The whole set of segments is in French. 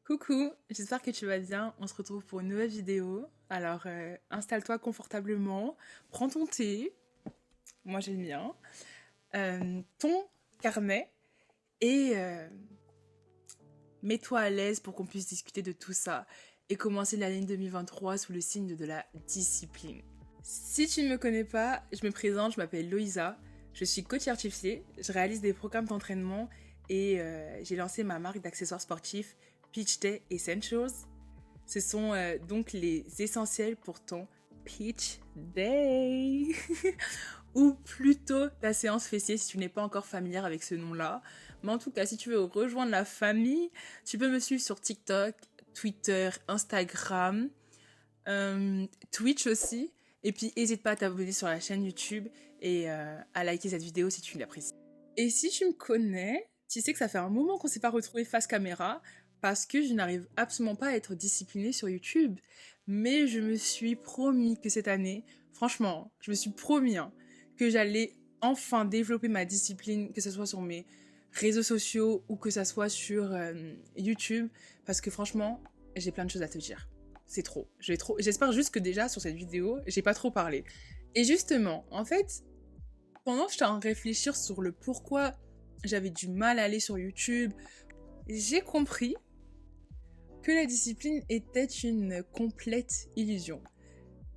Coucou, j'espère que tu vas bien. On se retrouve pour une nouvelle vidéo. Alors, installe-toi confortablement, prends ton thé, moi j'ai le mien, ton carnet et mets-toi à l'aise pour qu'on puisse discuter de tout ça et commencer l'année 2023 sous le signe de la discipline. Si tu ne me connais pas, je me présente, je m'appelle Loïsa, je suis coach certifiée, je réalise des programmes d'entraînement et j'ai lancé ma marque d'accessoires sportifs Peach Day Essentials. Ce sont donc les essentiels pour ton Peach Day ou plutôt ta séance fessier si tu n'es pas encore familière avec ce nom-là. Mais en tout cas, si tu veux rejoindre la famille, tu peux me suivre sur TikTok, Twitter, Instagram, Twitch aussi. Et puis, n'hésite pas à t'abonner sur la chaîne YouTube et à liker cette vidéo si tu l'apprécies. Et si tu me connais, tu sais que ça fait un moment qu'on ne s'est pas retrouvés face caméra parce que je n'arrive absolument pas à être disciplinée sur YouTube. Mais je me suis promis que cette année, franchement, je me suis promis que j'allais enfin développer ma discipline, que ce soit sur mes réseaux sociaux ou que ce soit sur YouTube, parce que franchement, j'ai plein de choses à te dire. C'est trop. J'espère juste que déjà sur cette vidéo, j'ai pas trop parlé. Et justement, en fait, pendant que j'étais en réfléchir sur le pourquoi j'avais du mal à aller sur YouTube, j'ai compris que la discipline était une complète illusion.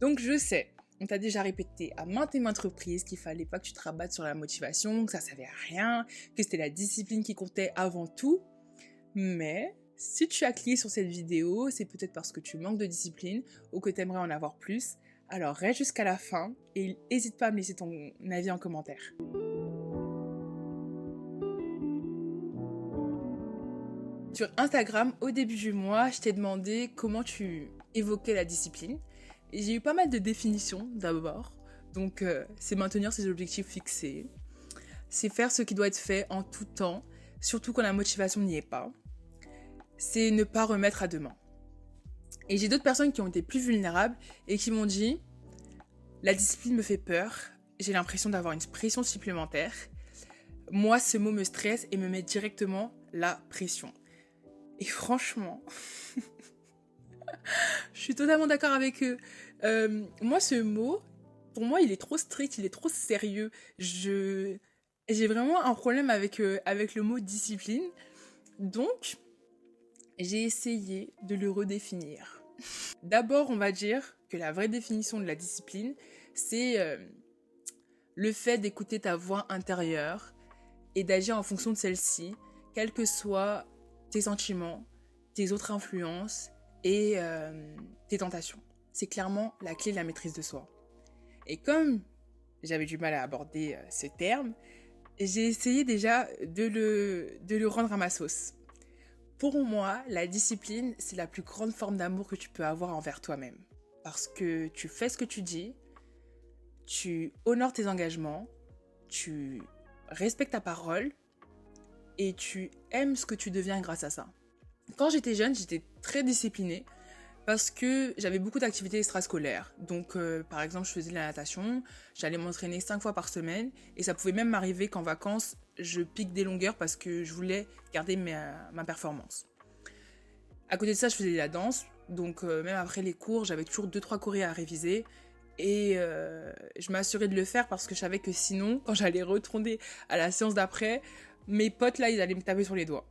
Donc je sais, on t'a déjà répété à maintes et maintes reprises qu'il fallait pas que tu te rabattes sur la motivation, que ça servait à rien, que c'était la discipline qui comptait avant tout. Mais si tu as cliqué sur cette vidéo, c'est peut-être parce que tu manques de discipline ou que tu aimerais en avoir plus. Alors reste jusqu'à la fin et n'hésite pas à me laisser ton avis en commentaire. Sur Instagram, au début du mois, je t'ai demandé comment tu évoquais la discipline. Et j'ai eu pas mal de définitions d'abord. Donc, c'est maintenir ses objectifs fixés. C'est faire ce qui doit être fait en tout temps, surtout quand la motivation n'y est pas. C'est ne pas remettre à demain. Et j'ai d'autres personnes qui ont été plus vulnérables et qui m'ont dit « La discipline me fait peur, j'ai l'impression d'avoir une pression supplémentaire. Moi, ce mot me stresse et me met directement la pression. » Et franchement, je suis totalement d'accord avec eux. Moi, ce mot, pour moi, il est trop strict, il est trop sérieux. J'ai vraiment un problème avec le mot discipline. Donc, j'ai essayé de le redéfinir. D'abord, on va dire que la vraie définition de la discipline, c'est le fait d'écouter ta voix intérieure et d'agir en fonction de celle-ci, quels que soient tes sentiments, tes autres influences et tes tentations. C'est clairement la clé de la maîtrise de soi. Et comme j'avais du mal à aborder ce terme, j'ai essayé déjà de le rendre à ma sauce. Pour moi, la discipline, c'est la plus grande forme d'amour que tu peux avoir envers toi-même. Parce que tu fais ce que tu dis, tu honores tes engagements, tu respectes ta parole et tu aimes ce que tu deviens grâce à ça. Quand j'étais jeune, j'étais très disciplinée parce que j'avais beaucoup d'activités extrascolaires. Donc, par exemple, je faisais de la natation, j'allais m'entraîner 5 fois par semaine et ça pouvait même m'arriver qu'en vacances, je pique des longueurs parce que je voulais garder ma performance. À côté de ça, je faisais de la danse, donc même après les cours, j'avais toujours 2-3 chorés à réviser et je m'assurais de le faire parce que je savais que sinon, quand j'allais retourner à la séance d'après, mes potes là, ils allaient me taper sur les doigts.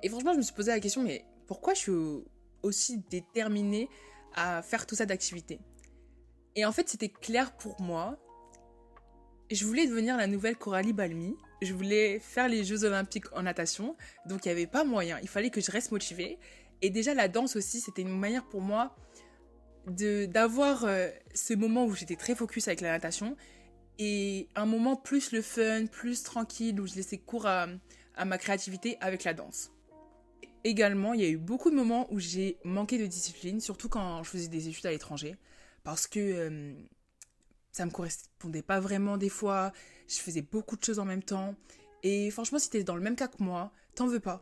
Et franchement, je me suis posé la question, mais pourquoi je suis aussi déterminée à faire tout ça d'activité? Et en fait, c'était clair pour moi. Je voulais devenir la nouvelle Coralie Balmy. Je voulais faire les Jeux Olympiques en natation. Donc, il n'y avait pas moyen. Il fallait que je reste motivée. Et déjà, la danse aussi, c'était une manière pour moi d'avoir ce moment où j'étais très focus avec la natation. Et un moment plus le fun, plus tranquille, où je laissais cours à ma créativité avec la danse. Également, il y a eu beaucoup de moments où j'ai manqué de discipline, surtout quand je faisais des études à l'étranger, parce que ça me correspondait pas vraiment des fois, je faisais beaucoup de choses en même temps, et franchement, si t'es dans le même cas que moi, t'en veux pas.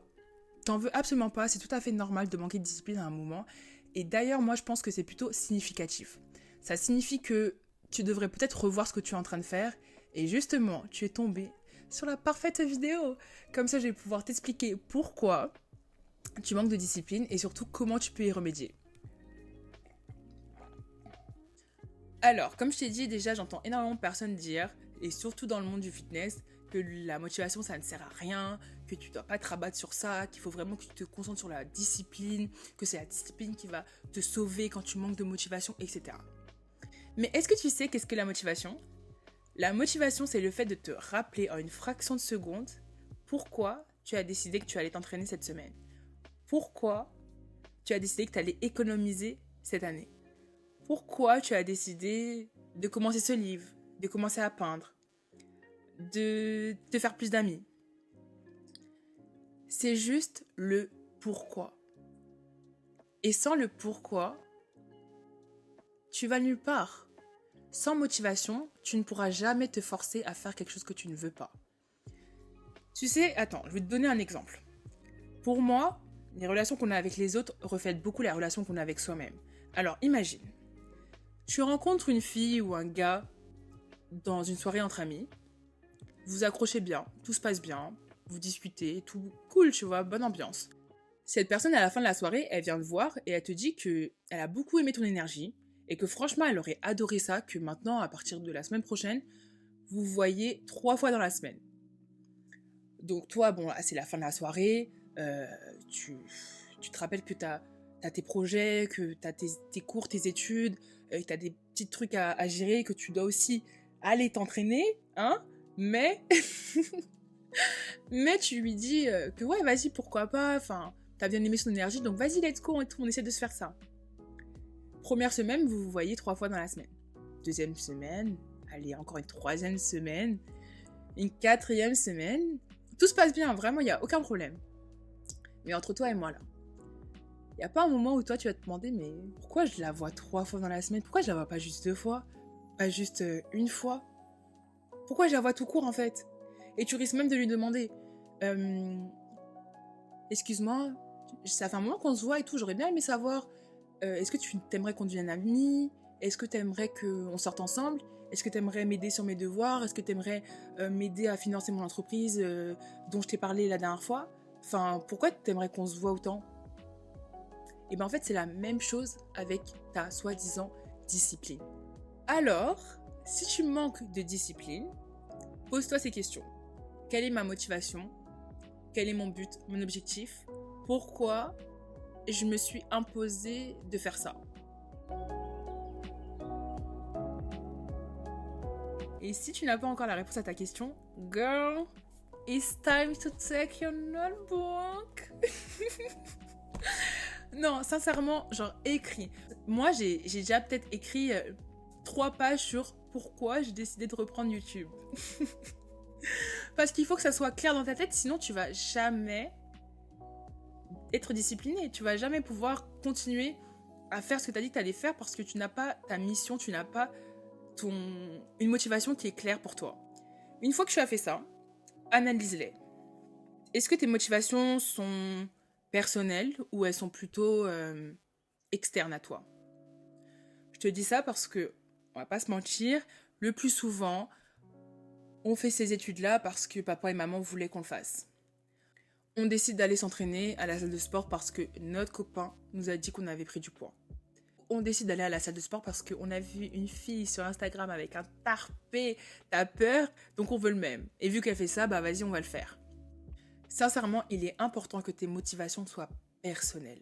T'en veux absolument pas, c'est tout à fait normal de manquer de discipline à un moment, et d'ailleurs, moi, je pense que c'est plutôt significatif. Ça signifie que tu devrais peut-être revoir ce que tu es en train de faire, et justement, tu es tombé sur la parfaite vidéo. Comme ça, je vais pouvoir t'expliquer pourquoi. tu manques de discipline et surtout comment tu peux y remédier. Alors, comme je t'ai dit déjà, j'entends énormément de personnes dire, et surtout dans le monde du fitness, que la motivation ça ne sert à rien, que tu ne dois pas te rabattre sur ça, qu'il faut vraiment que tu te concentres sur la discipline, que c'est la discipline qui va te sauver quand tu manques de motivation, etc. Mais est-ce que tu sais qu'est-ce que la motivation ? La motivation, c'est le fait de te rappeler en une fraction de seconde pourquoi tu as décidé que tu allais t'entraîner cette semaine. Pourquoi tu as décidé que tu allais économiser cette année. Pourquoi tu as décidé de commencer ce livre, de commencer à peindre, de te faire plus d'amis. C'est juste le pourquoi. Et sans le pourquoi, tu vas nulle part. Sans motivation, tu ne pourras jamais te forcer à faire quelque chose que tu ne veux pas. Tu sais, attends, je vais te donner un exemple. Pour moi, les relations qu'on a avec les autres reflètent beaucoup les relations qu'on a avec soi-même. Alors imagine, tu rencontres une fille ou un gars dans une soirée entre amis, vous vous accrochez bien, tout se passe bien, vous discutez, tout cool, tu vois, bonne ambiance. Cette personne, à la fin de la soirée, elle vient te voir et elle te dit qu'elle a beaucoup aimé ton énergie et que franchement, elle aurait adoré ça, que maintenant, à partir de la semaine prochaine, vous vous voyez 3 fois dans la semaine. Donc toi, bon, c'est la fin de la soirée, tu te rappelles que t'as tes projets, que t'as tes cours, tes études, que t'as des petits trucs à gérer, que tu dois aussi aller t'entraîner, hein, mais mais tu lui dis que ouais, vas-y, pourquoi pas, enfin, t'as bien aimé son énergie, donc vas-y, let's go, on essaie de se faire ça. Première semaine, vous vous voyez 3 fois dans la semaine. Deuxième semaine, allez, encore une troisième semaine, une quatrième semaine, tout se passe bien, vraiment, il n'y a aucun problème. Mais entre toi et moi, là, il n'y a pas un moment où toi, tu vas te demander, mais pourquoi je la vois 3 fois dans la semaine ? Pourquoi je la vois pas juste 2 fois ? Pas juste une fois ? Pourquoi je la vois tout court, en fait ? Et tu risques même de lui demander, excuse-moi, ça fait un moment qu'on se voit et tout, j'aurais bien aimé savoir, est-ce que tu t'aimerais qu'on devienne amis ? Est-ce que tu aimerais qu'on sorte ensemble ? Est-ce que tu aimerais m'aider sur mes devoirs ? Est-ce que tu aimerais m'aider à financer mon entreprise dont je t'ai parlé la dernière fois ? Enfin, pourquoi tu aimerais qu'on se voit autant ? Et bien en fait, c'est la même chose avec ta soi-disant discipline. Alors, si tu manques de discipline, pose-toi ces questions. Quelle est ma motivation ? Quel est mon but, mon objectif ? Pourquoi je me suis imposé de faire ça ? Et si tu n'as pas encore la réponse à ta question, girl, it's time to take your notebook. Non, sincèrement, genre écrit. Moi, j'ai déjà peut-être écrit 3 pages sur pourquoi j'ai décidé de reprendre YouTube. Parce qu'il faut que ça soit clair dans ta tête, sinon tu vas jamais être discipliné. Tu vas jamais pouvoir continuer à faire ce que tu as dit que tu allais faire parce que tu n'as pas ta mission, tu n'as pas une motivation qui est claire pour toi. Une fois que tu as fait ça, analyse-les. Est-ce que tes motivations sont personnelles ou elles sont plutôt externes à toi ? Je te dis ça parce que, on va pas se mentir, le plus souvent, on fait ces études-là parce que papa et maman voulaient qu'on le fasse. On décide d'aller s'entraîner à la salle de sport parce que notre copain nous a dit qu'on avait pris du poids. On décide d'aller à la salle de sport parce qu'on a vu une fille sur Instagram avec un tarpé, t'as peur, donc on veut le même. Et vu qu'elle fait ça, bah vas-y, on va le faire. Sincèrement, il est important que tes motivations soient personnelles.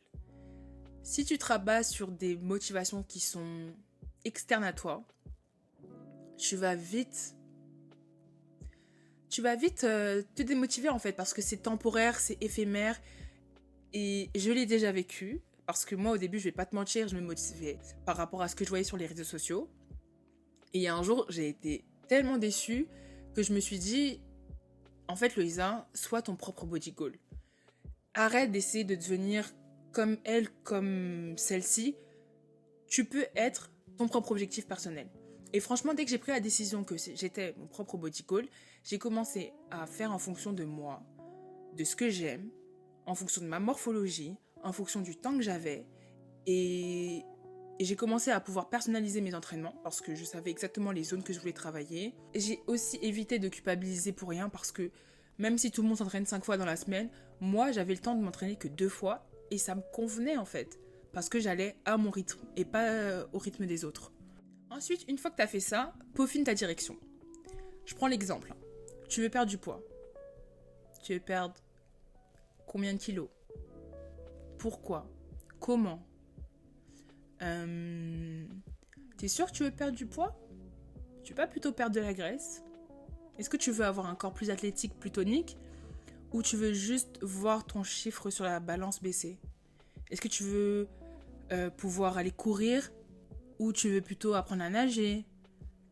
Si tu te rabats sur des motivations qui sont externes à toi, tu vas vite te démotiver en fait parce que c'est temporaire, c'est éphémère et je l'ai déjà vécu parce que moi au début je vais pas te mentir, je me motivais par rapport à ce que je voyais sur les réseaux sociaux et un jour j'ai été tellement déçue que je me suis dit en fait Loïsa, sois ton propre body goal. Arrête d'essayer de devenir comme elle, comme celle-ci, tu peux être ton propre objectif personnel. Et franchement, dès que j'ai pris la décision que j'étais mon propre body goal, j'ai commencé à faire en fonction de moi, de ce que j'aime, en fonction de ma morphologie, en fonction du temps que j'avais. Et j'ai commencé à pouvoir personnaliser mes entraînements parce que je savais exactement les zones que je voulais travailler. Et j'ai aussi évité de culpabiliser pour rien parce que Même si tout le monde s'entraîne 5 fois dans la semaine, moi j'avais le temps de m'entraîner que 2 fois et ça me convenait en fait. Parce que j'allais à mon rythme et pas au rythme des autres. Ensuite, une fois que tu as fait ça, peaufine ta direction. Je prends l'exemple. Tu veux perdre du poids. Tu veux perdre combien de kilos? Pourquoi? Comment? T'es sûr que tu veux perdre du poids? Tu veux pas plutôt perdre de la graisse? Est-ce que tu veux avoir un corps plus athlétique, plus tonique? Ou tu veux juste voir ton chiffre sur la balance baisser? Est-ce que tu veux pouvoir aller courir? Ou tu veux plutôt apprendre à nager?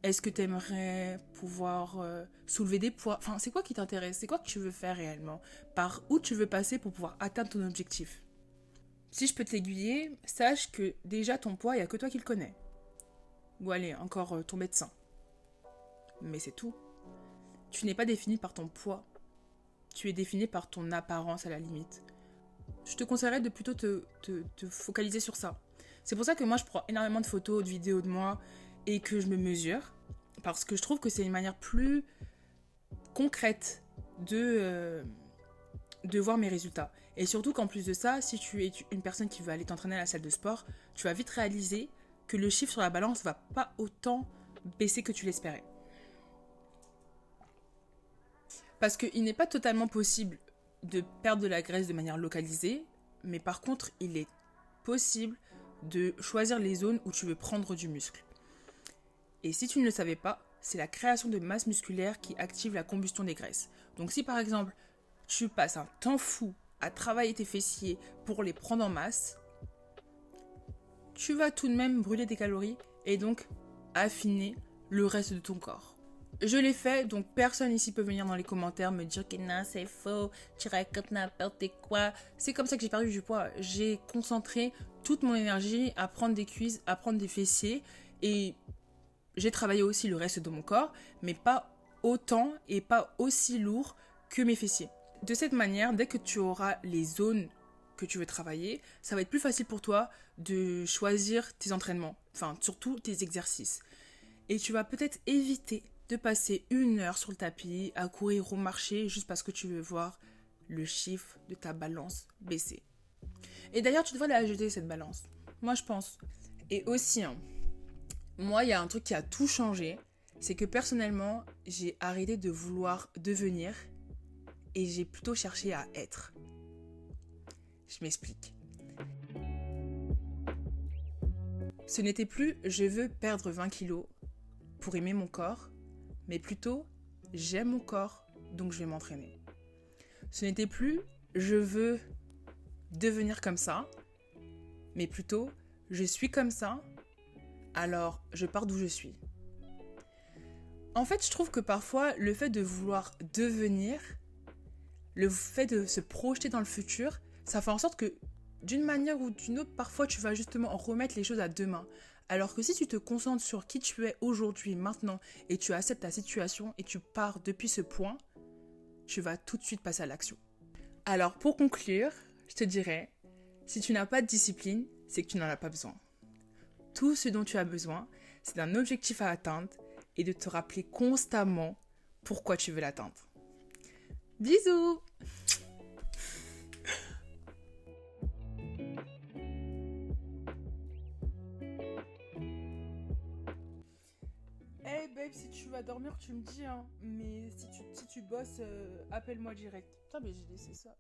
Est-ce que tu aimerais pouvoir soulever des poids? Enfin, c'est quoi qui t'intéresse? C'est quoi que tu veux faire réellement? Par où tu veux passer pour pouvoir atteindre ton objectif? Si je peux t'aiguiller, sache que déjà ton poids, il n'y a que toi qui le connais. Ou allez, encore ton médecin. Mais c'est tout. Tu n'es pas défini par ton poids. Tu es défini par ton apparence à la limite. Je te conseillerais de plutôt te focaliser sur ça. C'est pour ça que moi je prends énormément de photos, de vidéos de moi et que je me mesure. Parce que je trouve que c'est une manière plus concrète de voir mes résultats. Et surtout qu'en plus de ça, si tu es une personne qui veut aller t'entraîner à la salle de sport, tu vas vite réaliser que le chiffre sur la balance va pas autant baisser que tu l'espérais. Parce qu'il n'est pas totalement possible de perdre de la graisse de manière localisée, mais par contre, il est possible de choisir les zones où tu veux prendre du muscle. Et si tu ne le savais pas, c'est la création de masse musculaire qui active la combustion des graisses. Donc si par exemple, tu passes un temps fou à travailler tes fessiers pour les prendre en masse, tu vas tout de même brûler des calories et donc affiner le reste de ton corps. Je l'ai fait, donc personne ici peut venir dans les commentaires me dire que non, c'est faux, tu racontes n'importe quoi. C'est comme ça que j'ai perdu du poids. J'ai concentré toute mon énergie à prendre des cuisses, à prendre des fessiers et j'ai travaillé aussi le reste de mon corps, mais pas autant et pas aussi lourd que mes fessiers. De cette manière, dès que tu auras les zones que tu veux travailler, ça va être plus facile pour toi de choisir tes entraînements, enfin surtout tes exercices. Et tu vas peut-être éviter de passer 1 heure sur le tapis à courir ou marcher juste parce que tu veux voir le chiffre de ta balance baisser. Et d'ailleurs, tu devrais l'ajouter cette balance. Moi, je pense. Et aussi, moi, il y a un truc qui a tout changé. C'est que personnellement, j'ai arrêté de vouloir devenir et j'ai plutôt cherché à être. Je m'explique. Ce n'était plus « je veux perdre 20 kilos pour aimer mon corps », mais plutôt « j'aime mon corps, donc je vais m'entraîner ». Ce n'était plus « je veux devenir comme ça », mais plutôt « je suis comme ça, alors je pars d'où je suis ». En fait, je trouve que parfois, le fait de vouloir devenir, le fait de se projeter dans le futur, ça fait en sorte que d'une manière ou d'une autre, parfois tu vas justement remettre les choses à demain. Alors que si tu te concentres sur qui tu es aujourd'hui, maintenant, et tu acceptes ta situation et tu pars depuis ce point, tu vas tout de suite passer à l'action. Alors pour conclure, je te dirais, si tu n'as pas de discipline, c'est que tu n'en as pas besoin. Tout ce dont tu as besoin, c'est d'un objectif à atteindre et de te rappeler constamment pourquoi tu veux l'atteindre. Bisous! Hey babe, si tu vas dormir, tu me dis, hein. Mais si tu bosses, appelle-moi direct. Putain, mais j'ai laissé ça.